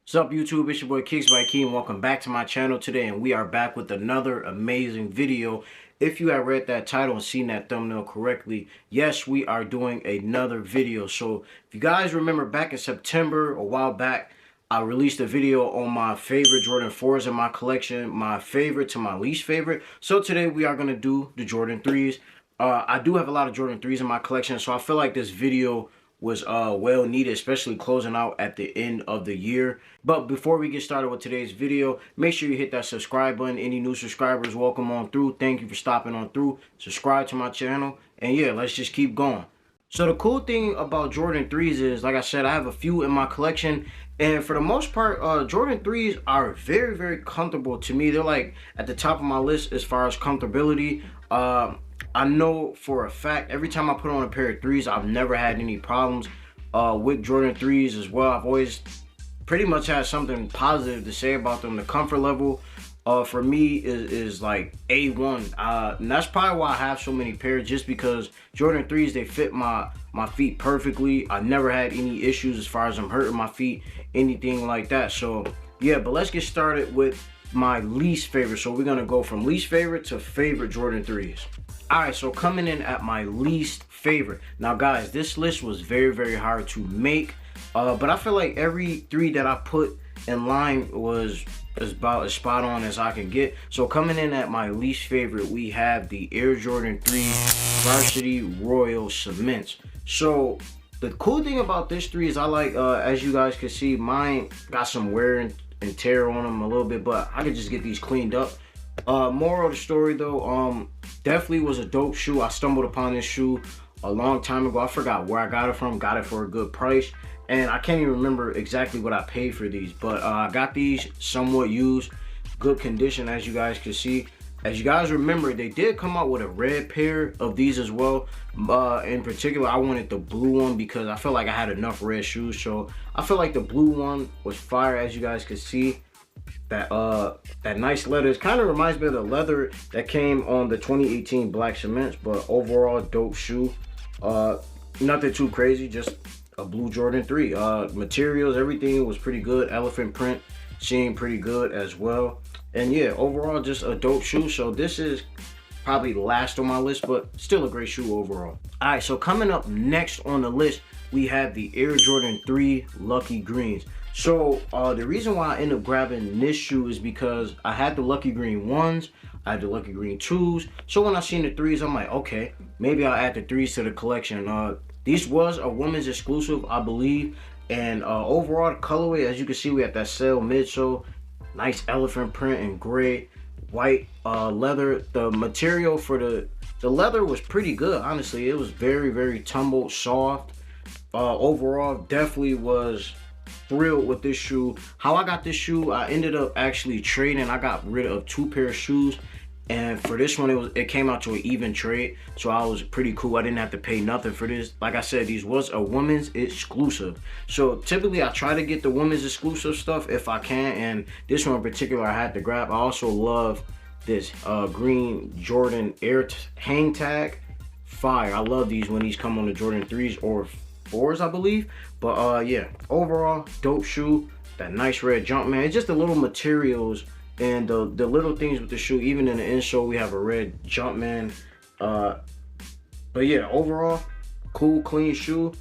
What's up, YouTube? It's your boy Kicks by Key, and welcome back to my channel today. And we are back with another amazing video. If you have read that title and seen that thumbnail correctly, yes, we are doing another video. So if you guys remember back in September, a while back, I released a video on my favorite Jordan 4s in my collection, my favorite to my least favorite. So today we are going to do the Jordan 3s. I do have a lot of Jordan 3s in my collection, so I feel like this video was well needed, especially closing out at the end of the year. But before we get started with today's video, make sure you hit that subscribe button. Any new subscribers, welcome on through. Thank you for stopping on through. Subscribe to my channel, and yeah, let's just keep going. So the cool thing about Jordan 3s is, like I said, I have a few in my collection, and for the most part, Jordan 3s are very, very comfortable to me. They're like at the top of my list as far as comfortability. I know for a fact, every time I put on a pair of 3s, I've never had any problems with Jordan 3s as well. I've always pretty much had something positive to say about them. The comfort level for me is like A1. And that's probably why I have so many pairs, just because Jordan 3s, they fit my feet perfectly. I never had any issues as far as them hurting my feet, anything like that. So yeah, but let's get started with my least favorite. So we're gonna go from least favorite to favorite Jordan 3s. All right, so coming in at my least favorite. Now guys, this list was very, very hard to make, but I feel like every 3 that I put in line was about as spot on as I can get. So coming in at my least favorite, we have the Air Jordan 3 Varsity Royal Cements. So the cool thing about this 3 is I like, as you guys can see, mine got some wear and tear on them a little bit, but I could just get these cleaned up. Moral of the story though, definitely was a dope shoe. I stumbled upon this shoe a long time ago. I forgot where I got it from. Got it for a good price, and I can't even remember exactly what I paid for these, but I got these somewhat used, good condition, as you guys can see. As you guys remember, they did come out with a red pair of these as well. In particular, I wanted the blue one because I felt like I had enough red shoes, so I feel like the blue one was fire. As you guys can see, that nice leather, it kind of reminds me of the leather that came on the 2018 black cements, but overall dope shoe. Nothing too crazy, just a blue Jordan 3. Materials, everything was pretty good. Elephant print seemed pretty good as well, and yeah, overall just a dope shoe. So this is probably last on my list, but still a great shoe overall. All right, so coming up next on the list, we have the Air Jordan 3 Lucky Greens. So the reason why I ended up grabbing this shoe is because I had the Lucky Green 1s, I had the Lucky Green 2s. So when I seen the 3s, I'm like, okay, maybe I'll add the 3s to the collection. These was a women's exclusive, I believe. And overall, the colorway, as you can see, we had that sail midsole, nice elephant print in gray, white leather. The material for the leather was pretty good, honestly. It was very, very tumbled, soft. Overall, definitely was thrilled with this shoe. How I got this shoe, I ended up actually trading. I got rid of 2 pair of shoes, and for this one it came out to an even trade, so I was pretty cool. I didn't have to pay nothing for this. Like I said, these was a women's exclusive, so typically I try to get the women's exclusive stuff if I can, and this one in particular I had to grab. I also love this green Jordan Air hang tag, fire. I love these when these come on the Jordan 3s or 4s, I believe. But yeah, overall dope shoe. That nice red jump, man. It's just the little materials and the little things with the shoe. Even in the insole, we have a red jump, man. But yeah, overall cool, clean shoe,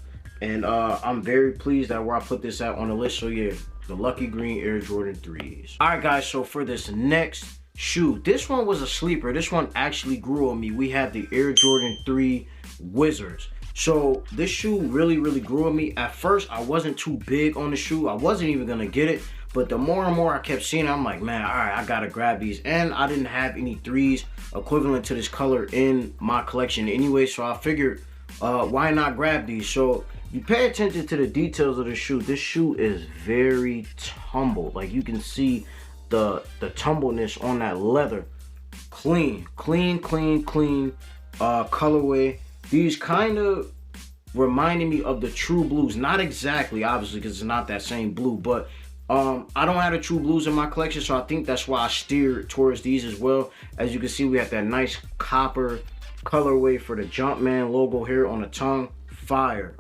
and I'm very pleased at where I put this at on the list. So yeah, the Lucky Green Air Jordan 3s. All right guys, so for this next shoe, this one was a sleeper. This one actually grew on me. We have the Air Jordan 3 Wizards. So this shoe really, really grew on me. At first, I wasn't too big on the shoe. I wasn't even gonna get it, but the more and more I kept seeing it, I'm like, man, all right, I gotta grab these. And I didn't have any 3s equivalent to this color in my collection anyway, so I figured, why not grab these? So you pay attention to the details of the shoe. This shoe is very tumbled. Like you can see the tumbleness on that leather. Clean colorway. These kind of reminded me of the True Blues. Not exactly, obviously, because it's not that same blue, but I don't have the True Blues in my collection, so I think that's why I steered towards these as well. As you can see, we have that nice copper colorway for the Jumpman logo here on the tongue. Fire.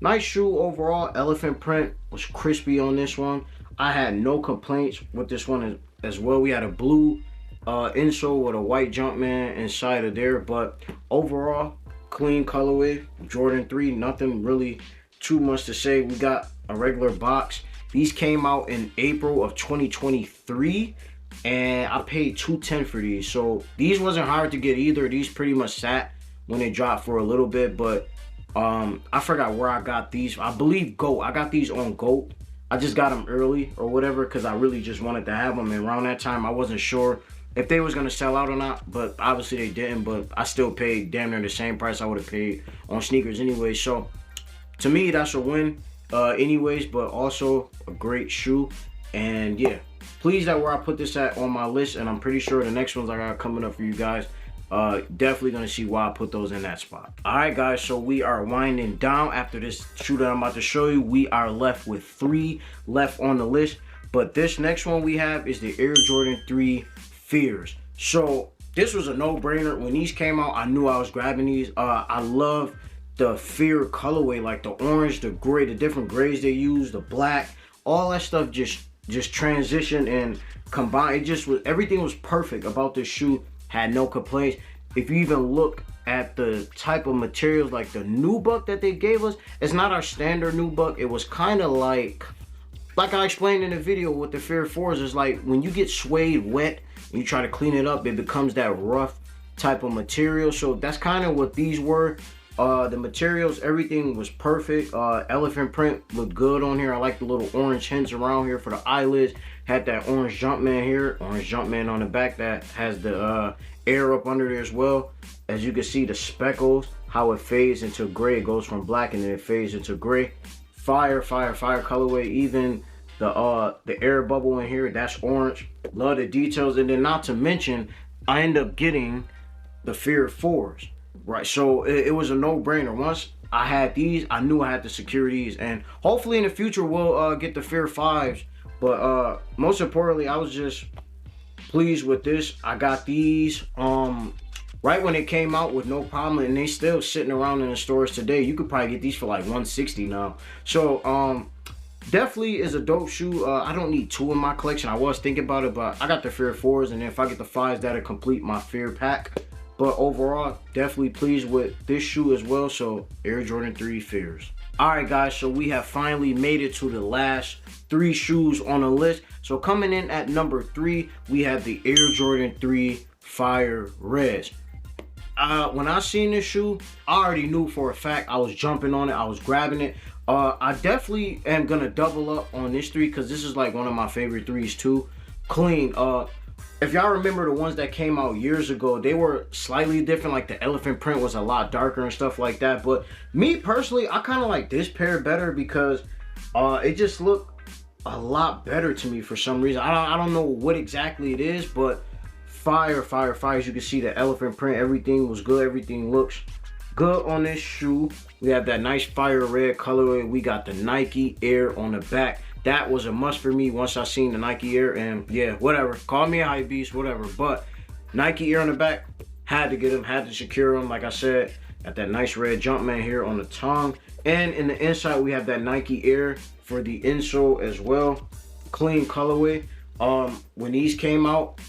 Nice shoe overall. Elephant print was crispy on this one. I had no complaints with this one as well. We had a blue insole with a white Jumpman inside of there, but overall clean colorway. Jordan 3, nothing really too much to say. We got a regular box. These came out in April of 2023, and I paid $210 for these. So these wasn't hard to get either. These pretty much sat when they dropped for a little bit, but I forgot where I got these. I believe GOAT. I got these on GOAT. I just got them early or whatever because I really just wanted to have them, and around that time I wasn't sure if they was gonna sell out or not, but obviously they didn't. But I still paid damn near the same price I would have paid on sneakers anyway. So to me, that's a win anyways, but also a great shoe. And yeah, pleased at where I put this at on my list, and I'm pretty sure the next ones I got coming up for you guys, definitely gonna see why I put those in that spot. All right guys, so we are winding down after this shoe that I'm about to show you. We are left with 3 left on the list, but this next one we have is the Air Jordan 3 Fears. So this was a no-brainer. When these came out, I knew I was grabbing these. I love the Fear colorway, like the orange, the gray, the different grays they use, the black, all that stuff just transitioned and combined. It just was, everything was perfect about this shoe. Had no complaints. If you even look at the type of materials, like the nubuck that they gave us, it's not our standard nubuck. It was kind of like I explained in the video with the Fear 4s, it's like when you get suede wet and you try to clean it up, it becomes that rough type of material. So that's kind of what these were. The materials, everything was perfect. Elephant print looked good on here. I like the little orange hints around here for the eyelids. Had that orange Jumpman here, orange Jumpman on the back that has the air up under there as well. As you can see, the speckles, how it fades into gray. It goes from black and then it fades into gray. Fire colorway. Even the air bubble in here, that's orange. Love the details. And then not to mention, I end up getting the Fear 4s. Right, so it was a no-brainer. Once I had these, I knew I had to secure these, and hopefully in the future we'll get the Fear 5s. But most importantly, I was just pleased with this. I got these right when it came out with no problem, and they still sitting around in the stores today. You could probably get these for like $160 now. So definitely is a dope shoe. I don't need 2 in my collection. I was thinking about it, but I got the Fear 4s, and then if I get the 5s, that'll complete my Fear pack. But overall, definitely pleased with this shoe as well. So Air Jordan 3 Fears. All right guys, so we have finally made it to the last 3 shoes on the list. So coming in at number 3, we have the Air Jordan 3 Fire Reds. When I seen this shoe, I already knew for a fact. I was jumping on it, I was grabbing it. I definitely am gonna double up on this 3 because this is like one of my favorite 3s too. Clean. If y'all remember the ones that came out years ago, they were slightly different. Like the elephant print was a lot darker and stuff like that. But me personally, I kind of like this pair better because it just looked a lot better to me for some reason. I don't know what exactly it is, but fire. As you can see, the elephant print, everything was good. Everything looks good on this shoe. We have that nice fire red colorway. We got the Nike Air on the back. That was a must for me once I seen the Nike Air, and yeah, whatever. Call me a hype beast, whatever. But Nike Air on the back, had to get them, had to secure them. Like I said, got that nice red Jumpman here on the tongue. And in the inside, we have that Nike Air for the insole as well. Clean colorway. When these came out,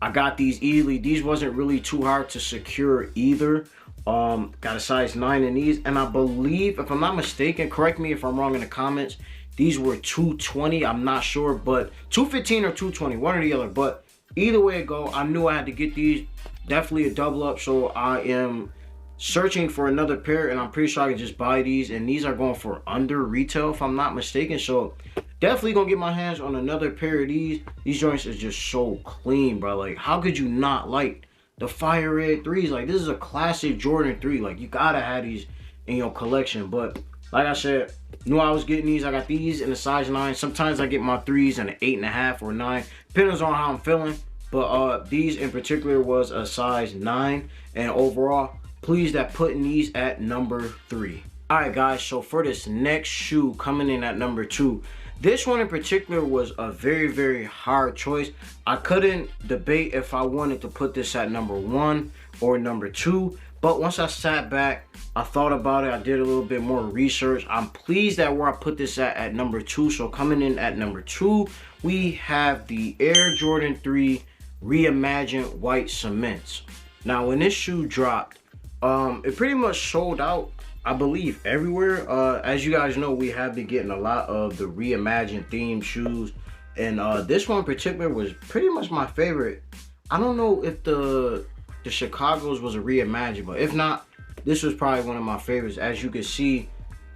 I got these easily. These wasn't really too hard to secure either. Got a size 9 in these, and I believe, if I'm not mistaken, correct me if I'm wrong in the comments, these were $220. I'm not sure, but $215 or $220, one or the other. But either way it go, I knew I had to get these. Definitely a double up, so I am searching for another pair, and I'm pretty sure I can just buy these, and these are going for under retail if I'm not mistaken. So definitely gonna get my hands on another pair of these. These joints is just so clean, bro. Like, how could you not like the Fire Red 3s? Like, this is a classic Jordan 3. Like, you gotta have these in your collection. But like I said, knew I was getting these. I got these in a size 9. Sometimes I get my 3s in an 8.5 or 9, depends on how I'm feeling. But these in particular was a size 9, and overall pleased at putting these at number 3. All right guys, so for this next shoe coming in at number 2, this one in particular was a very hard choice. I couldn't debate if I wanted to put this at number 1 or number 2, But once I sat back, I thought about it, I did a little bit more research. I'm pleased at where I put this at number 2. So coming in at number 2, we have the Air Jordan 3 Reimagined White Cements. Now when this shoe dropped, it pretty much sold out, I believe, everywhere. As you guys know, we have been getting a lot of the reimagined themed shoes, and this one in particular was pretty much my favorite. I don't know if the Chicago's was a reimagined, but if not, this was probably one of my favorites. As you can see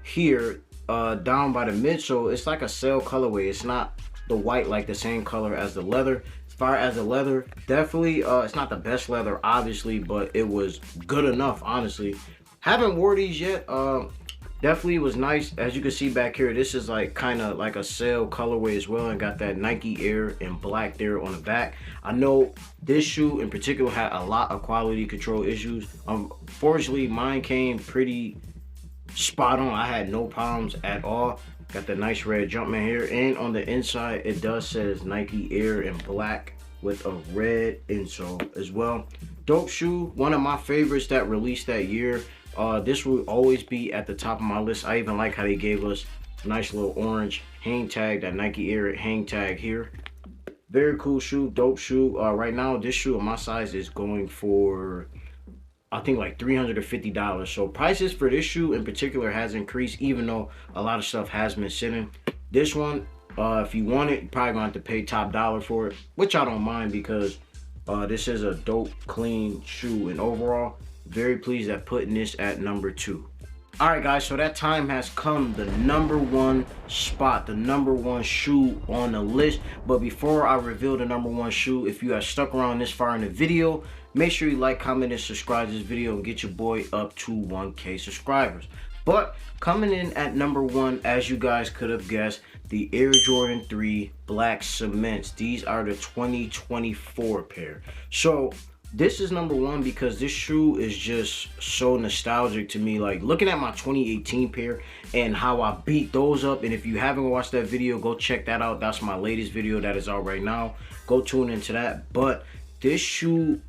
here, down by the midsole, it's like a sail colorway. It's not the white like the same color as the leather. As far as the leather, definitely it's not the best leather obviously, but it was good enough, honestly. Haven't wore these yet. Definitely was nice. As you can see back here, this is like kind of like a sail colorway as well, and got that Nike Air in black there on the back. I know this shoe in particular had a lot of quality control issues. Unfortunately, mine came pretty spot on. I had no problems at all. Got the nice red Jumpman here, and on the inside it does says Nike Air in black with a red insole as well. Dope shoe, one of my favorites that released that year. This will always be at the top of my list. I even like how they gave us a nice little orange hang tag, that Nike Air hang tag here. Very cool shoe, dope shoe. Right now this shoe in my size is going for, I think, like $350. So prices for this shoe in particular has increased, even though a lot of stuff has been sitting. This one, if you want it, you're probably gonna have to pay top dollar for it, which I don't mind, because this is a dope, clean shoe, and overall, very pleased at putting this at number 2. All right, guys, so that time has come. The number 1 spot, the number 1 shoe on the list. But before I reveal the number 1 shoe, if you have stuck around this far in the video, make sure you like, comment, and subscribe to this video and get your boy up to 1K subscribers. But coming in at number 1, as you guys could have guessed, the Air Jordan 3 Black Cements. These are the 2024 pair. So this is number 1 because this shoe is just so nostalgic to me. Like, looking at my 2018 pair and how I beat those up. And if you haven't watched that video, go check that out. That's my latest video that is out right now. Go tune into that. But this shoe,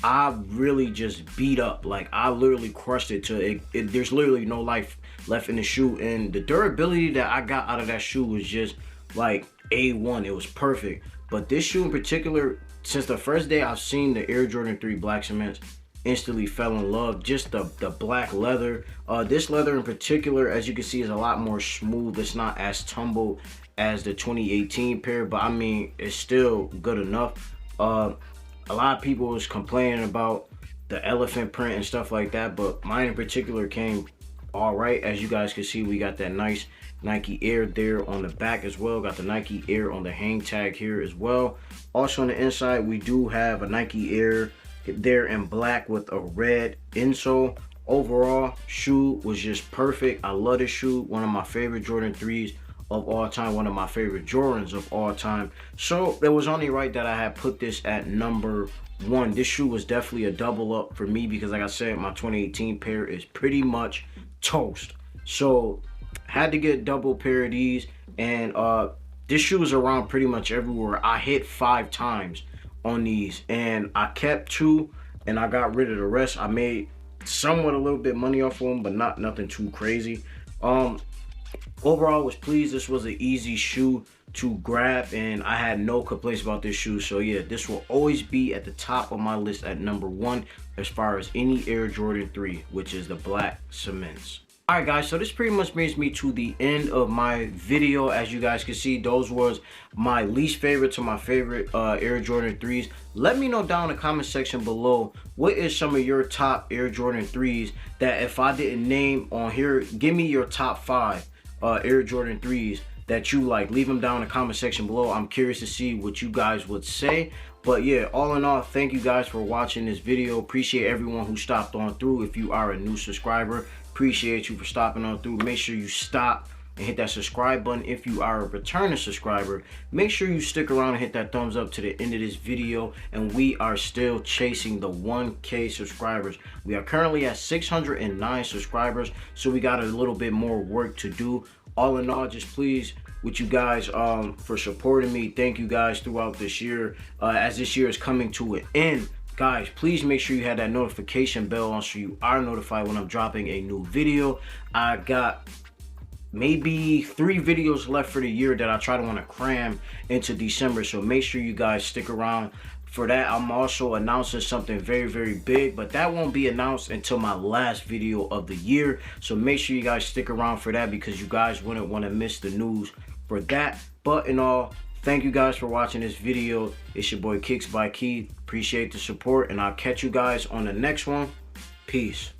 I really just beat up. Like, I literally crushed it to it. There's literally no life left in the shoe, and the durability that I got out of that shoe was just like A1. It was perfect. But this shoe in particular, since the first day I've seen the Air Jordan 3 Black Cements, instantly fell in love. Just the black leather. This leather in particular, as you can see, is a lot more smooth. It's not as tumbled as the 2018 pair, but I mean, it's still good enough. A lot of people was complaining about the elephant print and stuff like that, but mine in particular came all right. As you guys can see, we got that nice Nike Air there on the back as well. Got the Nike Air on the hang tag here as well. Also on the inside, we do have a Nike Air there in black with a red insole. Overall, shoe was just perfect. I love this shoe. One of my favorite Jordan 3s of all time, one of my favorite Jordans of all time. So it was only right that I had put this at number 1. This shoe was definitely a double up for me because, like I said, my 2018 pair is pretty much toast. So had to get a double pair of these, and this shoe was around pretty much everywhere. I hit 5 times on these, and I kept 2 and I got rid of the rest. I made somewhat a little bit money off of them, but nothing too crazy. Overall, was pleased. This was an easy shoe to grab, and I had no complaints about this shoe. So yeah, this will always be at the top of my list at number 1 as far as any Air Jordan 3, which is the Black Cements. All right, guys, so this pretty much brings me to the end of my video. As you guys can see, those was my least favorite to my favorite Air Jordan 3s. Let me know down in the comment section below, what is some of your top Air Jordan 3s that if I didn't name on here, give me your top 5 Air Jordan 3s that you like. Leave them down in the comment section below. I'm curious to see what you guys would say. But yeah, all in all, thank you guys for watching this video. Appreciate everyone who stopped on through. If you are a new subscriber, appreciate you for stopping on through. Make sure you stop and hit that subscribe button. If you are a returning subscriber, make sure you stick around and hit that thumbs up to the end of this video. And we are still chasing the 1K subscribers. We are currently at 609 subscribers, so we got a little bit more work to do. All in all, just pleased with you guys for supporting me. Thank you guys throughout this year. As this year is coming to an end, Guys, please make sure you have that notification bell on so you are notified when I'm dropping a new video. I got maybe 3 videos left for the year that I try to want to cram into December, so make sure you guys stick around for that. I'm also announcing something very, very big, but that won't be announced until my last video of the year, so make sure you guys stick around for that because you guys wouldn't want to miss the news for that. But in all, thank you guys for watching this video. It's your boy Kicks by Key. Appreciate the support, and I'll catch you guys on the next one. Peace.